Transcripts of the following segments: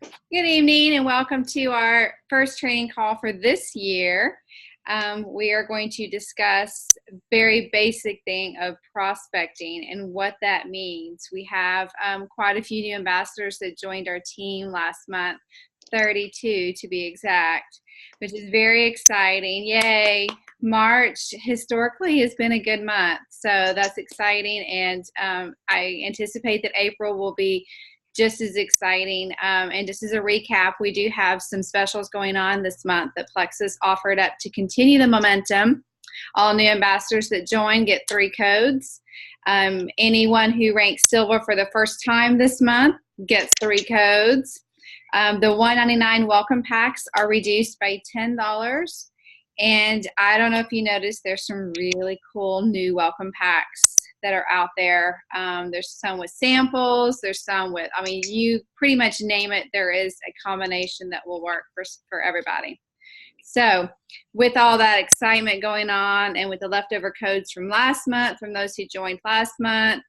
Good evening and welcome to our first training call for this year. We are going to discuss a very basic thing of prospecting and what that means. We have quite a few new ambassadors that joined our team last month, 32 to be exact, which is very exciting. Yay! March historically has been a good month, so that's exciting, and I anticipate that April will be just as exciting. And just as a recap, we do have some specials going on this month that Plexus offered up to continue the momentum. All new ambassadors that join get 3 codes. Anyone who ranks silver for the first time this month gets 3 codes. The $199 welcome packs are reduced by $10. And I don't know if you noticed, there's some really cool new welcome packs that are out there. There's some with samples, there's some with, you pretty much name it, there is a combination that will work for everybody. So with all that excitement going on and with the leftover codes from last month, from those who joined last month,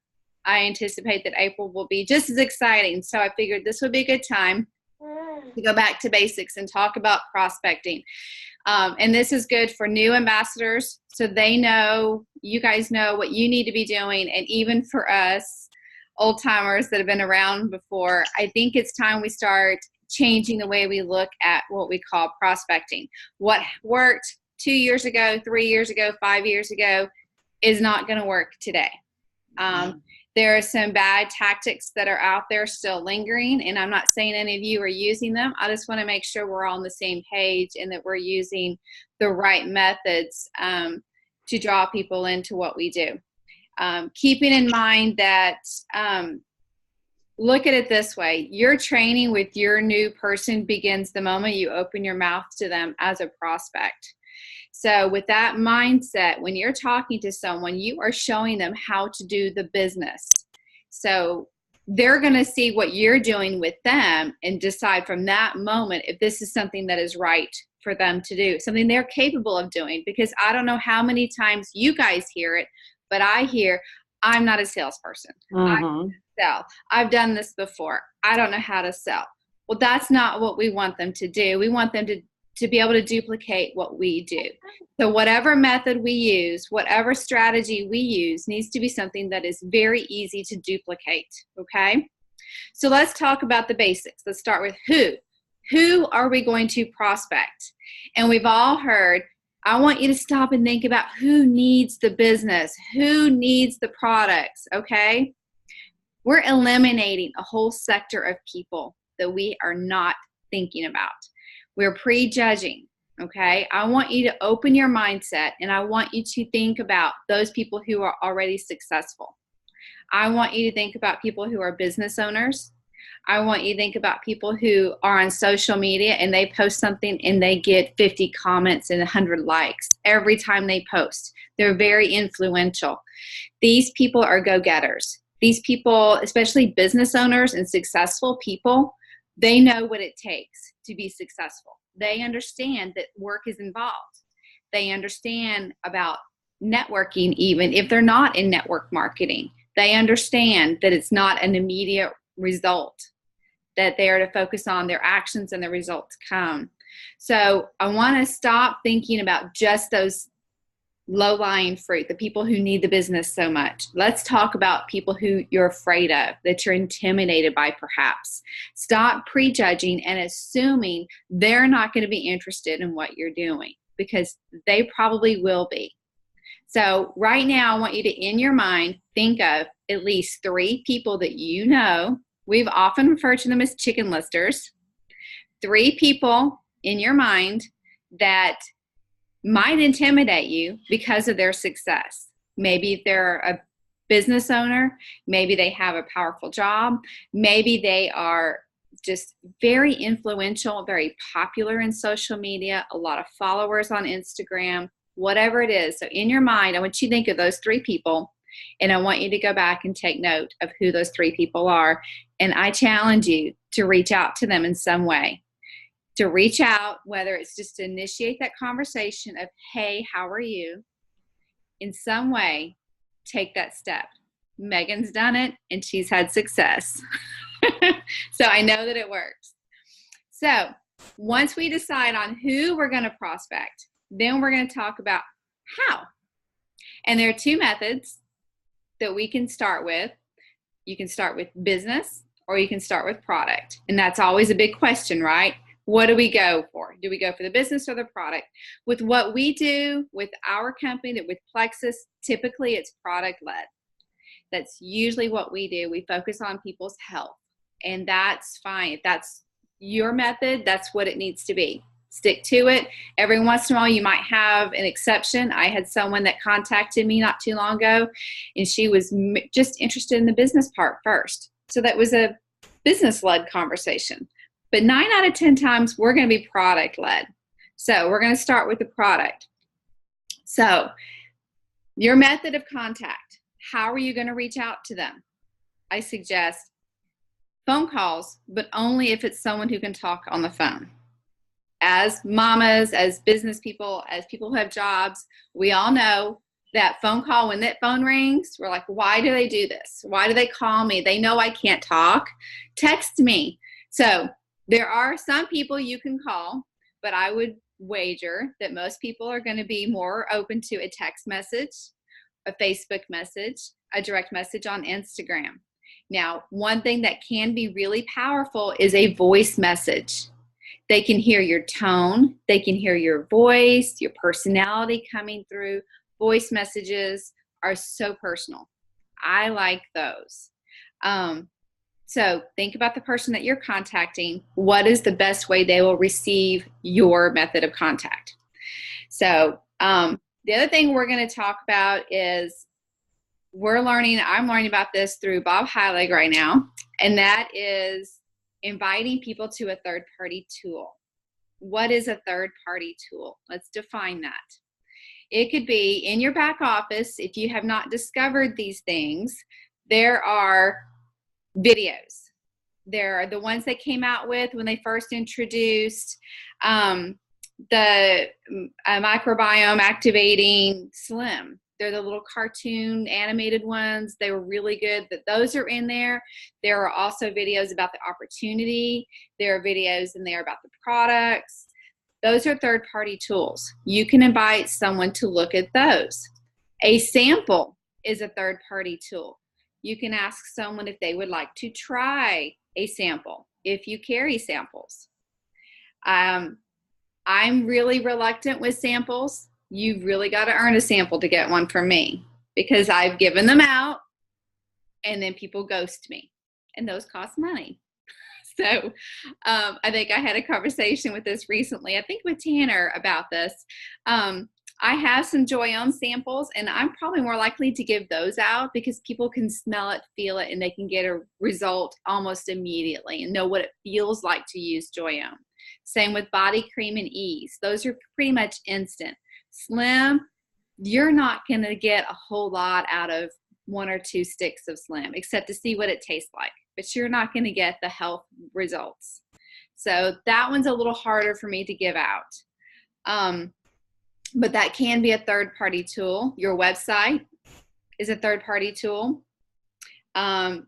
I anticipate that April will be just as exciting. So I figured this would be a good time to go back to basics and talk about prospecting. And this is good for new ambassadors, so they know, you guys know what you need to be doing. And even for us old timers that have been around before, I think it's time we start changing the way we look at what we call prospecting. What worked 2 years ago, 3 years ago, 5 years ago is not going to work today. There are some bad tactics that are out there still lingering, and I'm not saying any of you are using them. I just want to make sure we're all on the same page and that we're using the right methods to draw people into what we do. Keeping in mind that, look at it this way, your training with your new person begins the moment you open your mouth to them as a prospect. So with that mindset, when you're talking to someone, you are showing them how to do the business. So they're going to see what you're doing with them and decide from that moment if this is something that is right for them to do, something they're capable of doing. Because I don't know how many times you guys hear it, but I hear, I'm not a salesperson. I can't sell. I've done this before. I don't know how to sell. Well, that's not what we want them to do. We want them to be able to duplicate what we do. So whatever method we use, whatever strategy we use, needs to be something that is very easy to duplicate, okay? So let's talk about the basics. Let's start with who. Who are we going to prospect? And we've all heard, I want you to stop and think about who needs the business, who needs the products, okay? We're eliminating a whole sector of people that we are not thinking about. We're prejudging, okay? I want you to open your mindset, and I want you to think about those people who are already successful. I want you to think about people who are business owners. I want you to think about people who are on social media and they post something and they get 50 comments and 100 likes every time they post. They're very influential. These people are go-getters. These people, especially business owners and successful people, they know what it takes to be successful. They understand that work is involved. They understand about networking, even if they're not in network marketing. They understand that it's not an immediate result, that they are to focus on their actions and the results come. So I want to stop thinking about just those low-lying fruit, the people who need the business so much. Let's talk about people who you're afraid of, that you're intimidated by perhaps. Stop prejudging and assuming they're not going to be interested in what you're doing, because they probably will be. So right now, I want you to, in your mind, think of at least 3 people that you know. We've often referred to them as chicken listers. 3 people in your mind that might intimidate you because of their success. Maybe they're a business owner, maybe they have a powerful job, maybe they are just very influential, very popular in social media, a lot of followers on Instagram, whatever it is. So in your mind, I want you to think of those 3 people, and I want you to go back and take note of who those 3 people are. And I challenge you to reach out to them in some way. To reach out, whether it's just to initiate that conversation of, hey, how are you? In some way, take that step. Megan's done it, and she's had success. So I know that it works. So once we decide on who we're going to prospect, then we're going to talk about how. And there are two methods that we can start with. You can start with business or you can start with product. And that's always a big question, right? What do we go for? Do we go for the business or the product? With what we do with our company, with Plexus, typically it's product led. That's usually what we do. We focus on people's health, and that's fine. If that's your method, that's what it needs to be. Stick to it. Every once in a while, you might have an exception. I had someone that contacted me not too long ago, and she was just interested in the business part first. So that was a business-led conversation. But 9 out of 10 times, we're going to be product-led. So we're going to start with the product. So your method of contact, how are you going to reach out to them? I suggest phone calls, but only if it's someone who can talk on the phone. As mamas, as business people, as people who have jobs, we all know that phone call, when that phone rings, we're like, why do they do this? Why do they call me? They know I can't talk. Text me. So there are some people you can call, but I would wager that most people are going to be more open to a text message, a Facebook message, a direct message on Instagram. Now, one thing that can be really powerful is a voice message. They can hear your tone. They can hear your voice, your personality coming through. Voice messages are so personal. I like those. So think about the person that you're contacting. What is the best way they will receive your method of contact? So the other thing we're going to talk about is I'm learning about this through Bob Heilig right now, and that is inviting people to a third-party tool. What is a third-party tool? Let's define that. It could be in your back office. If you have not discovered these things, there are videos. There are the ones they came out with when they first introduced the microbiome activating Slim. They're the little cartoon animated ones. They were really good. Those are in there. There are also videos about the opportunity. There are videos in there about the products. Those are third-party tools. You can invite someone to look at those. A sample is a third-party tool. You can ask someone if they would like to try a sample, if you carry samples. I'm really reluctant with samples. You've really got to earn a sample to get one from me, because I've given them out and then people ghost me, and those cost money. So I think I had a conversation with this recently, I think with Tanner, about this. I have some Joy-On samples, and I'm probably more likely to give those out because people can smell it, feel it, and they can get a result almost immediately and know what it feels like to use Joy-On. Same with body cream and ease. Those are pretty much instant. Slim, you're not going to get a whole lot out of 1 or 2 sticks of Slim, except to see what it tastes like, but you're not going to get the health results. So that one's a little harder for me to give out. But that can be a third-party tool. Your website is a third-party tool.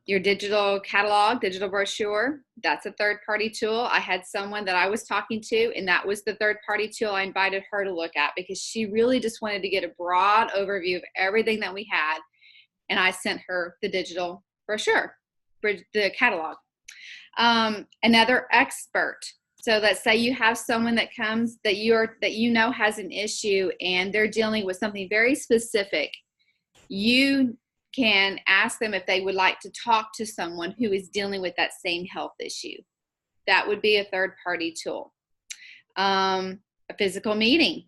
Your digital catalog, digital brochure, that's a third-party tool. I had someone that I was talking to, and that was the third-party tool I invited her to look at, because she really just wanted to get a broad overview of everything that we had, and I sent her the digital brochure, the catalog. Another expert. So let's say you have someone that comes that you know has an issue, and they're dealing with something very specific. You can ask them if they would like to talk to someone who is dealing with that same health issue. That would be a third-party tool. A physical meeting,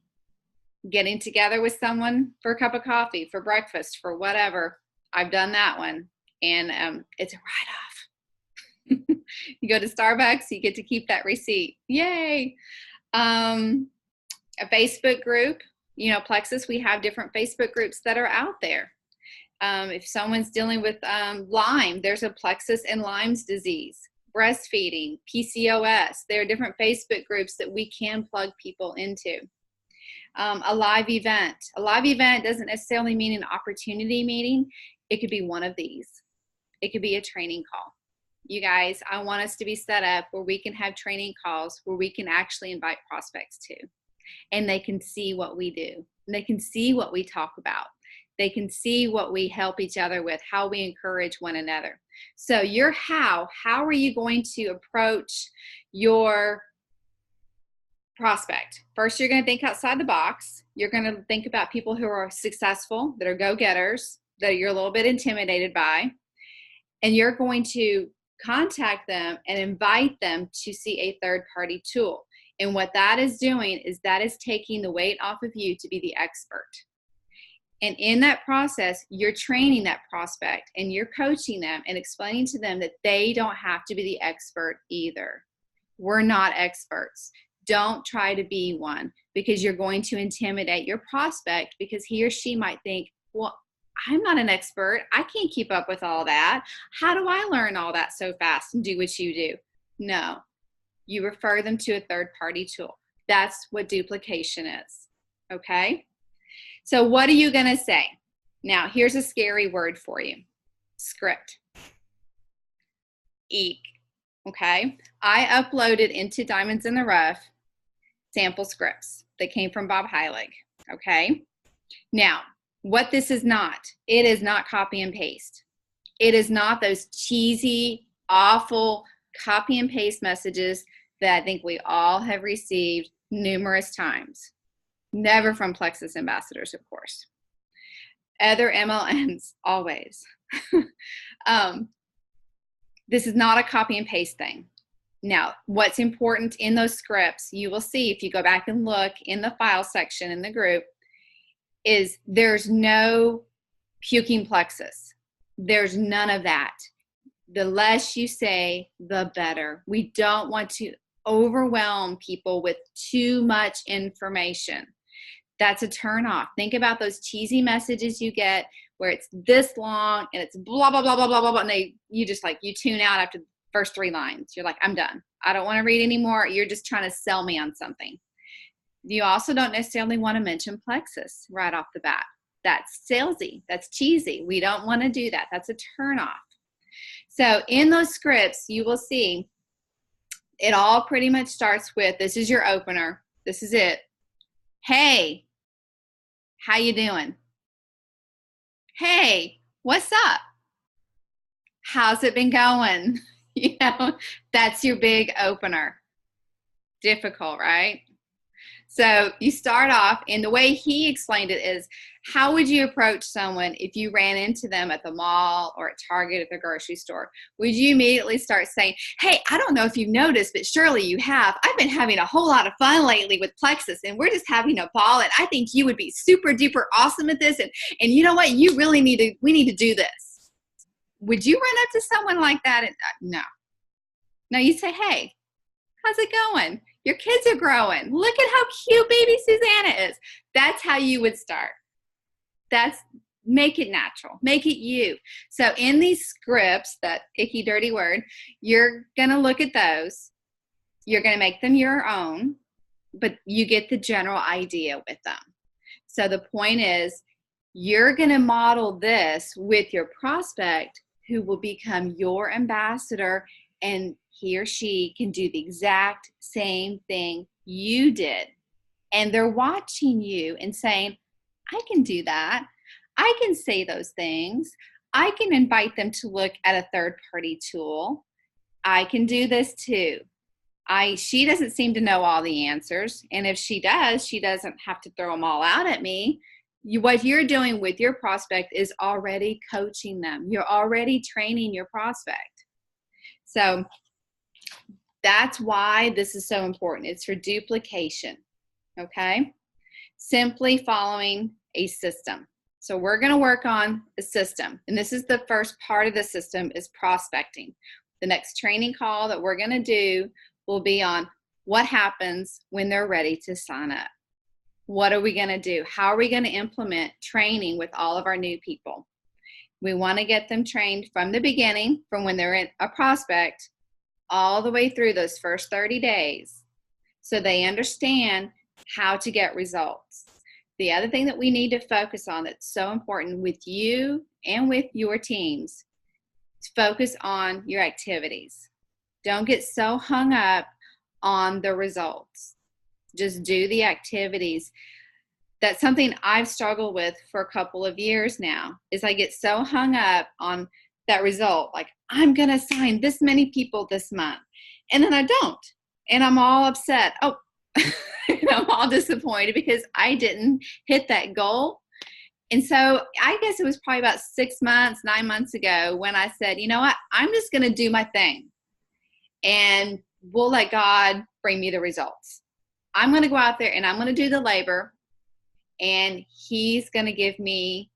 getting together with someone for a cup of coffee, for breakfast, for whatever. I've done that one, and it's a write-off. You go to Starbucks, you get to keep that receipt. Yay! A Facebook group. You know, Plexus, we have different Facebook groups that are out there. If someone's dealing with Lyme, there's a Plexus and Lyme's disease. Breastfeeding, PCOS. There are different Facebook groups that we can plug people into. A live event. A live event doesn't necessarily mean an opportunity meeting. It could be one of these. It could be a training call. you guys, I want us to be set up where we can have training calls where we can actually invite prospects to, and they can see what we do. And they can see what we talk about. They can see what we help each other with, how we encourage one another. So your how are you going to approach your prospect? First, you're going to think outside the box. You're going to think about people who are successful, that are go-getters, that you're a little bit intimidated by. And you're going to contact them and invite them to see a third-party tool. And what that is doing is that is taking the weight off of you to be the expert. And in that process, you're training that prospect and you're coaching them and explaining to them that they don't have to be the expert either. We're not experts. Don't try to be one, because you're going to intimidate your prospect, because he or she might think, well, I'm not an expert. I can't keep up with all that. How do I learn all that so fast and do what you do? No, you refer them to a third-party tool. That's what duplication is, okay? So what are you going to say? Now, here's a scary word for you. Script. Eek. Okay? I uploaded into Diamonds in the Rough sample scripts that came from Bob Heilig. Okay? Now, what this is not, it is not copy and paste. It is not those cheesy, awful copy and paste messages that I think we all have received numerous times. Never from Plexus ambassadors, of course. Other MLMs, always. This is not a copy and paste thing. Now, what's important in those scripts, you will see if you go back and look in the file section in the group, is there's no puking Plexus. There's none of that. The less you say, the better. We don't want to overwhelm people with too much information. That's a turnoff. Think about those cheesy messages you get where it's this long and it's blah, blah, blah, blah, blah, blah, blah, and you tune out after the first 3 lines. You're like, I'm done. I don't want to read anymore. You're just trying to sell me on something. You also don't necessarily want to mention Plexus right off the bat. That's salesy. That's cheesy. We don't want to do that. That's a turnoff. So in those scripts, you will see it all pretty much starts with, this is your opener. This is it. Hey, how you doing? Hey, what's up? How's it been going? You know, that's your big opener. Difficult, right? So you start off, and the way he explained it is, how would you approach someone if you ran into them at the mall or at Target, at the grocery store? Would you immediately start saying, hey, I don't know if you've noticed, but surely you have. I've been having a whole lot of fun lately with Plexus, and we're just having a ball, and I think you would be super duper awesome at this, and you know what? We need to do this. Would you run up to someone like that? And, no. No, you say, hey, how's it going? Your kids are growing. Look at how cute baby Susanna is. That's how you would start. Make it natural. Make it you. So in these scripts, that icky, dirty word, you're going to look at those. You're going to make them your own, but you get the general idea with them. So the point is, you're going to model this with your prospect, who will become your ambassador, and he or she can do the exact same thing you did. And they're watching you and saying, I can do that. I can say those things. I can invite them to look at a third-party tool. I can do this too. She doesn't seem to know all the answers. And if she does, she doesn't have to throw them all out at me. What you're doing with your prospect is already coaching them. You're already training your prospect. So that's why this is so important. It's for duplication, okay? Simply following a system. So we're going to work on a system, and this is the first part of the system, is prospecting. The next training call that we're going to do will be on what happens when they're ready to sign up. What are we going to do? How are we going to implement training with all of our new people? We want to get them trained from the beginning, from when they're a prospect, all the way through those first 30 days, so they understand how to get results. The other thing that we need to focus on that's so important with you and with your teams Focus on your activities. Don't get so hung up on the results. Just do the activities. That's something I've struggled with for a couple of years now, is I get so hung up on that result. Like, I'm going to sign this many people this month. And then I don't. And I'm all upset. Oh, I'm all disappointed because I didn't hit that goal. And so I guess it was probably about 6 months, 9 months ago when I said, you know what, I'm just going to do my thing. And we'll let God bring me the results. I'm going to go out there and I'm going to do the labor. And he's going to give me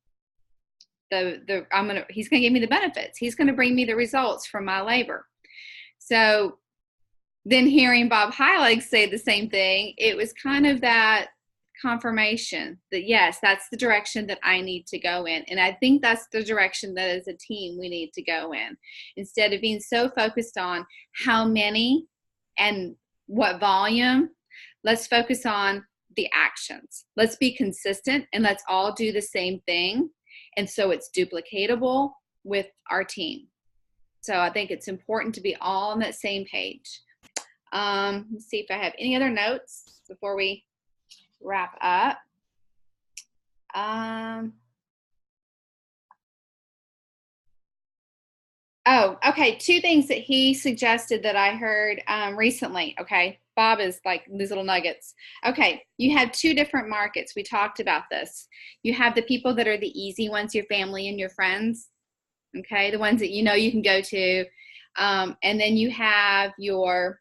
he's going to give me the benefits. He's going to bring me the results from my labor. So then hearing Bob Heilig say the same thing, it was kind of that confirmation that yes, that's the direction that I need to go in. And I think that's the direction that as a team we need to go in. Instead of being so focused on how many and what volume, let's focus on the actions. Let's be consistent and let's all do the same thing. And so it's duplicatable with our team. So I think it's important to be all on that same page. Let's see if I have any other notes before we wrap up. Oh, okay. 2 things that he suggested that I heard recently. Okay. Bob is like these little nuggets. Okay. You have 2 different markets. We talked about this. You have the people that are the easy ones, your family and your friends. Okay. The ones that you know you can go to. And then you have your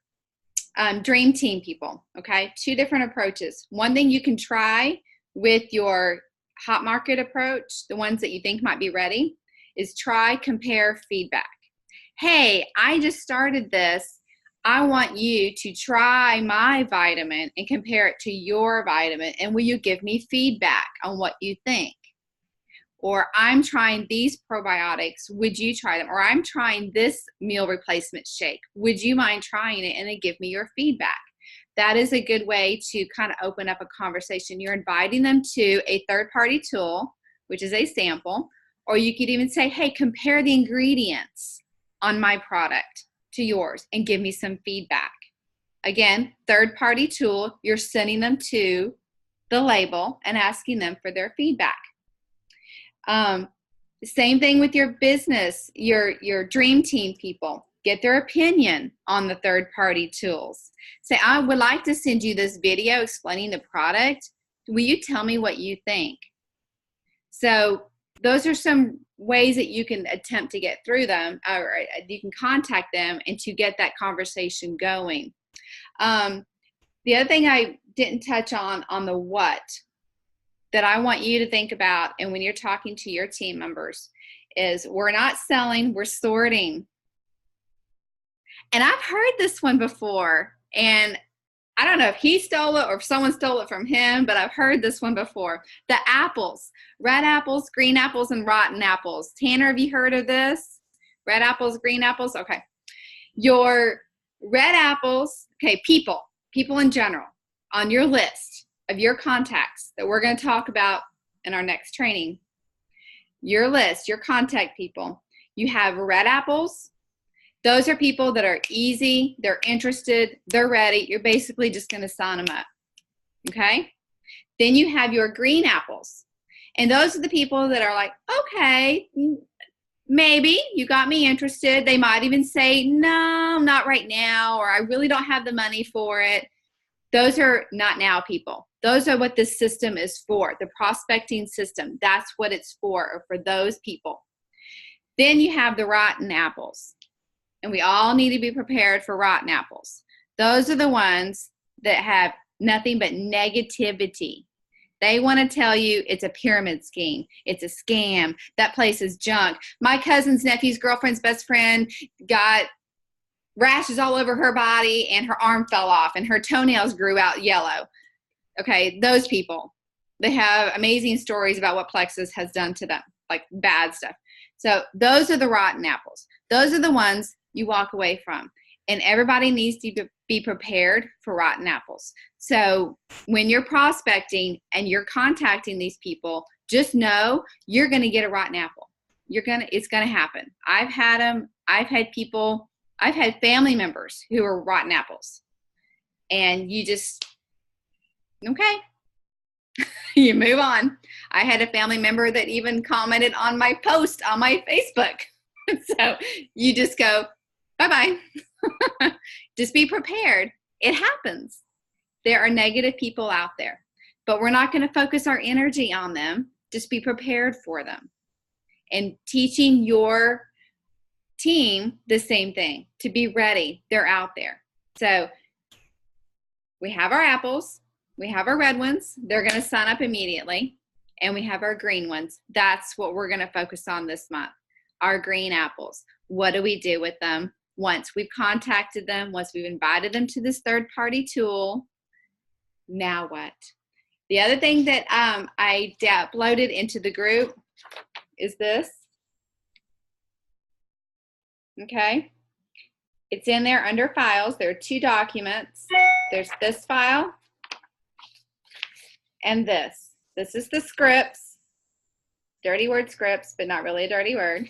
dream team people. Okay. 2 different approaches. One thing you can try with your hot market approach, the ones that you think might be ready, is try, compare, feedback. Hey, I just started this. I want you to try my vitamin and compare it to your vitamin. And will you give me feedback on what you think? Or I'm trying these probiotics. Would you try them? Or I'm trying this meal replacement shake. Would you mind trying it and then give me your feedback? That is a good way to kind of open up a conversation. You're inviting them to a third-party tool, which is a sample. Or you could even say, hey, compare the ingredients on my product to yours and give me some feedback. Again, third-party tool, you're sending them to the label and asking them for their feedback. Same thing with your business, your dream team people. Get their opinion on the third-party tools. Say, I would like to send you this video explaining the product. Will you tell me what you think? So those are some ways that you can attempt to get through them, or you can contact them and to get that conversation going. The other thing I didn't touch on the what that I want you to think about, and when you're talking to your team members, is we're not selling, we're sorting. And I've heard this one before, and I don't know if he stole it or if someone stole it from him, but I've heard this one before. The apples, red apples, green apples, and rotten apples. Tanner, have you heard of this? Red apples, green apples? Okay. Your red apples, okay, people in general, on your list of your contacts that we're going to talk about in our next training. Your list, your contact people. You have red apples. Those are people that are easy, they're interested, they're ready. You're basically just going to sign them up, okay? Then you have your green apples. And those are the people that are like, okay, maybe you got me interested. They might even say, no, not right now, or I really don't have the money for it. Those are not now people. Those are what this system is for, the prospecting system. That's what it's for those people. Then you have the rotten apples. And we all need to be prepared for rotten apples. Those are the ones that have nothing but negativity. They want to tell you it's a pyramid scheme. It's a scam. That place is junk. My cousin's nephew's girlfriend's best friend got rashes all over her body and her arm fell off and her toenails grew out yellow. Okay, those people, they have amazing stories about what Plexus has done to them, like bad stuff. So those are the rotten apples. Those are the ones you walk away from. And everybody needs to be prepared for rotten apples. So when you're prospecting and you're contacting these people, just know you're going to get a rotten apple. it's gonna happen. I've had them. I've had family members who are rotten apples, and you just, okay, you move on. I had a family member that even commented on my post on my Facebook. So you just go, bye-bye. Just be prepared. It happens. There are negative people out there, but we're not going to focus our energy on them. Just be prepared for them. And teaching your team the same thing, to be ready. They're out there. So we have our apples. We have our red ones. They're going to sign up immediately. And we have our green ones. That's what we're going to focus on this month. Our green apples. What do we do with them? Once we've contacted them, once we've invited them to this third-party tool, now what? The other thing that I uploaded into the group is this. Okay. It's in there under files. There are 2 documents. There's this file and this. This is the scripts. Dirty word scripts, but not really a dirty word.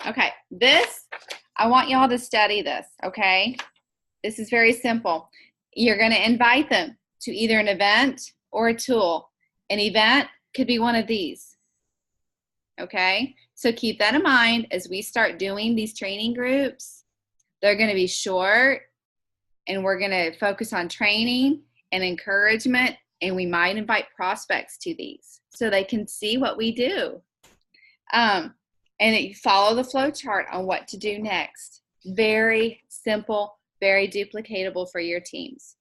Okay. This, I want y'all to study this, okay? This is very simple. You're going to invite them to either an event or a tool. An event could be one of these, okay? So keep that in mind as we start doing these training groups. They're going to be short, and we're going to focus on training and encouragement, and we might invite prospects to these so they can see what we do. And follow the flow chart on what to do next. Very simple, very duplicatable for your teams.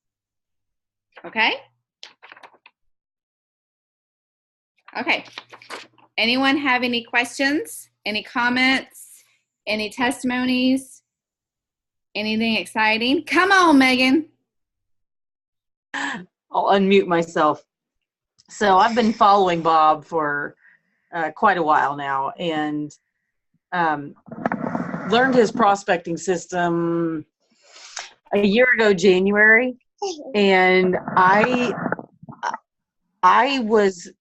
Okay? Okay. Anyone have any questions, any comments, any testimonies, anything exciting? Come on, Megan. I'll unmute myself. So I've been following Bob for quite a while now, and learned his prospecting system a year ago, January, and I was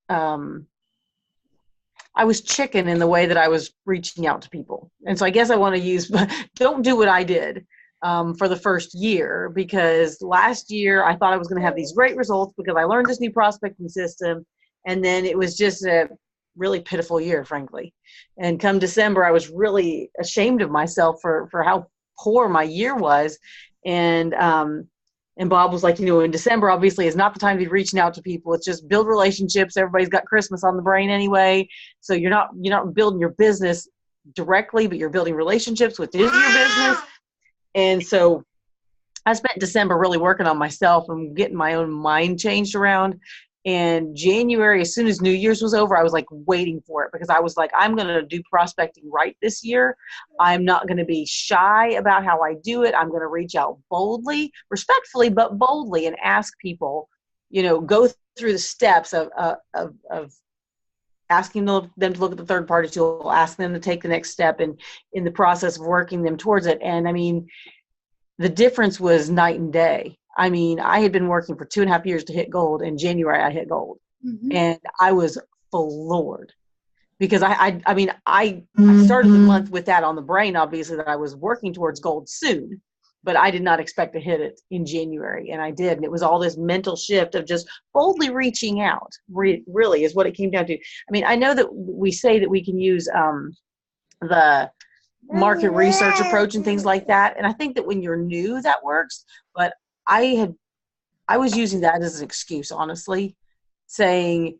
chicken in the way that I was reaching out to people. And so I guess I want to use, don't do what I did for the first year, because last year I thought I was going to have these great results because I learned this new prospecting system. And then it was just a really pitiful year, frankly. And come December, I was really ashamed of myself for how poor my year was. And Bob was like, in December obviously is not the time to be reaching out to people. It's just build relationships. Everybody's got Christmas on the brain anyway. So you're not building your business directly, but you're building relationships within your business. And so I spent December really working on myself and getting my own mind changed around. And January, as soon as New Year's was over, I was like waiting for it, because I was like, I'm going to do prospecting right this year. I'm not going to be shy about how I do it. I'm going to reach out boldly, respectfully, but boldly, and ask people, go through the steps of asking them to look at the third party tool, asking them to take the next step in the process of working them towards it. And I mean, the difference was night and day. I mean, I had been working for 2.5 years to hit gold. In January, I hit gold. Mm-hmm. And I was floored, because I started the month with that on the brain, obviously, that I was working towards gold soon, but I did not expect to hit it in January. And I did. And it was all this mental shift of just boldly reaching out, really is what it came down to. I mean, I know that we say that we can use the market research approach and things like that. And I think that when you're new, that works. But I was using that as an excuse, honestly, saying,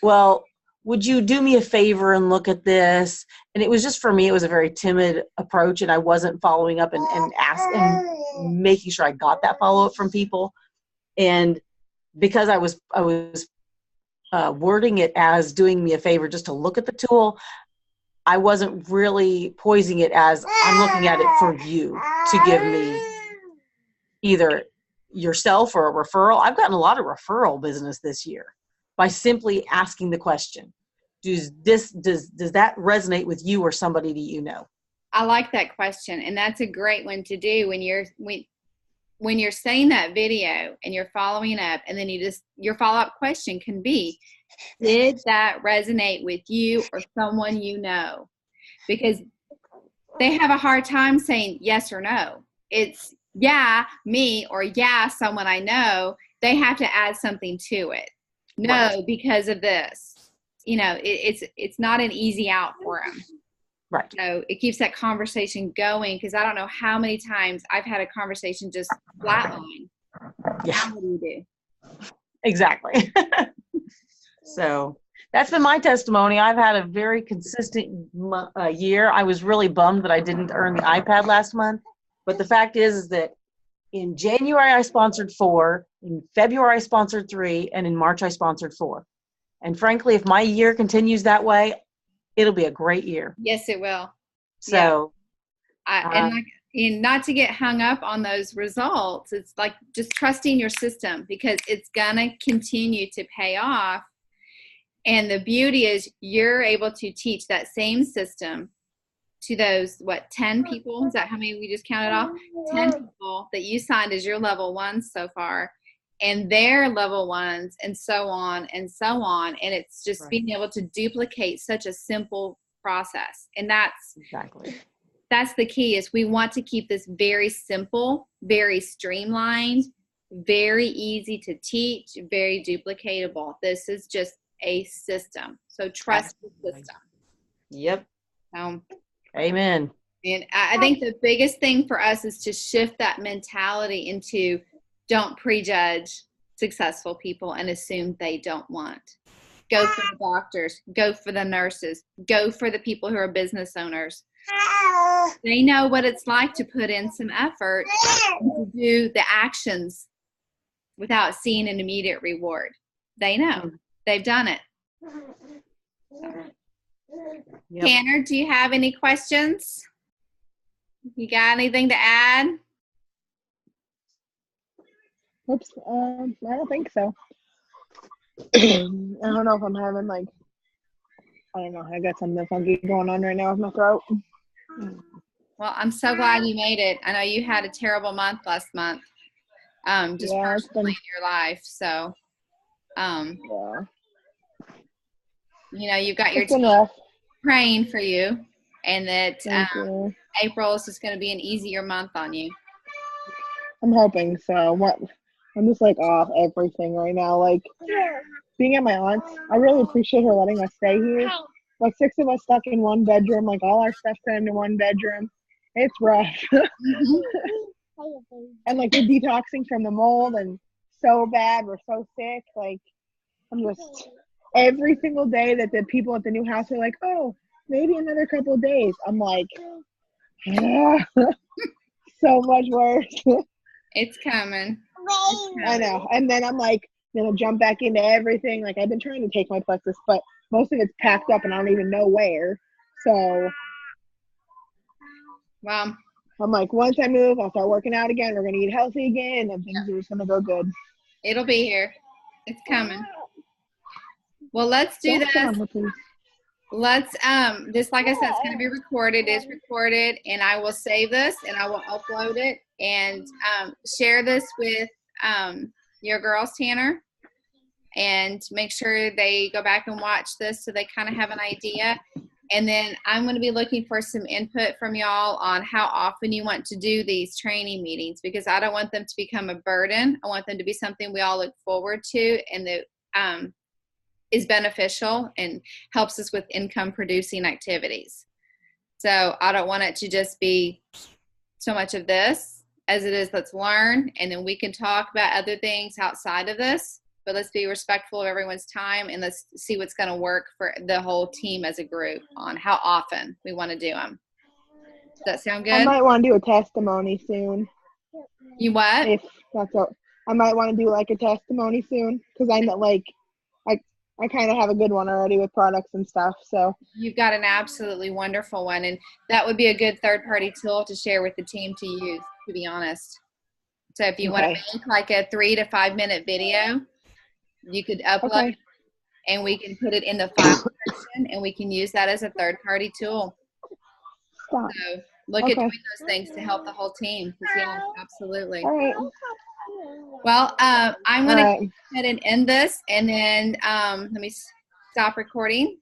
well, would you do me a favor and look at this? And it was just, for me, it was a very timid approach, and I wasn't following up and asking, making sure I got that follow-up from people. And because I was wording it as doing me a favor just to look at the tool, I wasn't really poising it as I'm looking at it for you to give me either yourself or a referral. I've gotten a lot of referral business this year by simply asking the question, does that resonate with you or somebody that you know? I like that question, and that's a great one to do when you're saying that video and you're following up, and then your follow-up question can be, Did that resonate with you or someone you know? Because they have a hard time saying yes or no. It's yeah, me, or yeah, someone I know. They have to add something to it. Right. No, because of this. It's not an easy out for them. Right. So it keeps that conversation going, because I don't know how many times I've had a conversation just flatline. Yeah. Now what do you do? Exactly. So that's been my testimony. I've had a very consistent year. I was really bummed that I didn't earn the iPad last month. But the fact is that in January, I sponsored 4. In February, I sponsored 3. And in March, I sponsored 4. And frankly, if my year continues that way, it'll be a great year. Yes, it will. So, and not to get hung up on those results, it's like just trusting your system, because it's going to continue to pay off. And the beauty is you're able to teach that same system to those, 10 people? Is that how many we just counted off? 10 people that you signed as your level ones so far, and their level ones, and so on and so on. And it's just being able to duplicate such a simple process. And that's the key, is we want to keep this very simple, very streamlined, very easy to teach, very duplicatable. This is just a system. So trust the system. Yep. Amen. And I think the biggest thing for us is to shift that mentality into don't prejudge successful people and assume they don't want. Go for the doctors, go for the nurses, go for the people who are business owners. They know what it's like to put in some effort and to do the actions without seeing an immediate reward. They know. They've done it. Yep. Tanner, do you have any questions? You got anything to add? Oops, I don't think so. I don't know if I'm having I don't know. I got something funky going on right now with my throat. Well, I'm so glad you made it. I know you had a terrible month last month, just personally in your life. So, you've got your team praying for you, and that April is just going to be an easier month on you. I'm hoping so. I'm just off everything right now. Being at my aunt's, I really appreciate her letting us stay here. 6 of us stuck in one bedroom, all our stuff crammed in one bedroom. It's rough. And we're detoxing from the mold, and so bad. We're so sick. I'm just, every single day that the people at the new house are like, oh, maybe another couple of days. I'm so much worse. It's coming. I know. And then I'm gonna jump back into everything. I've been trying to take my plexus, but most of it's packed up and I don't even know where. So I'm once I move, I'll start working out again. We're gonna eat healthy again, and things are just gonna go good. It'll be here. It's coming. Well, let's do this. Let's just like I said, it's going to be recorded. It's recorded, and I will save this and I will upload it and share this with your girls, Tanner, and make sure they go back and watch this so they kind of have an idea. And then I'm going to be looking for some input from y'all on how often you want to do these training meetings, because I don't want them to become a burden. I want them to be something we all look forward to and that is beneficial and helps us with income producing activities. So I don't want it to just be so much of this as it is let's learn, and then we can talk about other things outside of this, but let's be respectful of everyone's time, and let's see what's going to work for the whole team as a group on how often we want to do them. Does that sound good? I might want to do a testimony soon. You what? If that's what I might want to do, a testimony soon, because I know I kind of have a good one already with products and stuff. So you've got an absolutely wonderful one, and that would be a good third-party tool to share with the team to use, to be honest. So if you want to make a 3 to 5 minute video, you could upload it, and we can put it in the file section, and we can use that as a third-party tool. So look at doing those things to help the whole team. Yeah, absolutely. All right. Well, I'm All going to right. go ahead and end this, and then let me stop recording.